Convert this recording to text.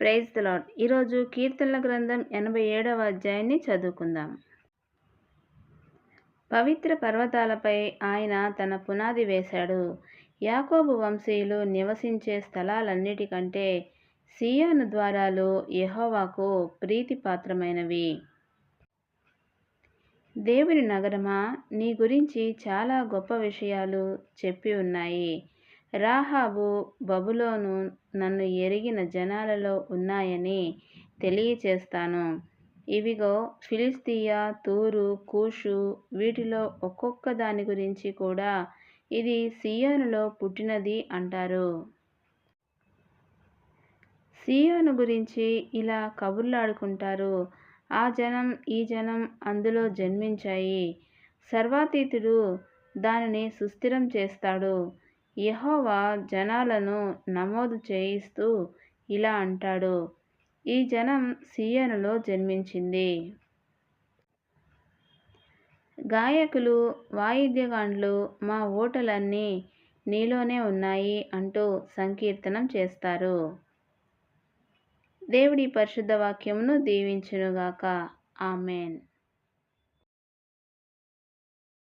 Praise the lord. ఈరోజు కీర్తనల గ్రంథం 87వ అధ్యాయాన్ని చదువుకుందాం. పవిత్ర పర్వతాలపై ఆయన తన పునాది వేశాడు. యాకోబు వంశీయులు నివసించే స్థలాలన్నిటికంటే సీయోను ద్వారాలు యెహోవాకు ప్రీతిపాత్రమైనవి. దేవుని నగరమా, నీ గురించి చాలా గొప్ప విషయాలు చెప్పి ఉన్నాయి. రాహాబు, బబులోను నన్ను ఎరిగిన జనాలలో ఉన్నాయని తెలియచేస్తాను. ఇవిగో, ఫిలిష్తీయ, తూరు, కూషు, వీటిలో ఒక్కొక్క దాని గురించి కూడా ఇది సీయోనులో పుట్టినది అంటారు. సీయోను గురించి ఇలా కబుర్లాడుకుంటారు. ఆ జనం, ఈ జనం అందులో జన్మించాయి. సర్వాతీతుడు దానిని సుస్థిరం చేస్తాడు. యెహోవా జనాలను నమోదు చేయిస్తూ ఇలా అంటాడు, ఈ జనం సీయోనులో జన్మించింది. గాయకులు, వాయిద్యగాండ్లు మా ఓటలన్నీ నీలోనే ఉన్నాయి అంటూ సంకీర్తనం చేస్తారు. దేవుడి పరిశుద్ధ వాక్యమును దీవించునుగాక. ఆమేన్.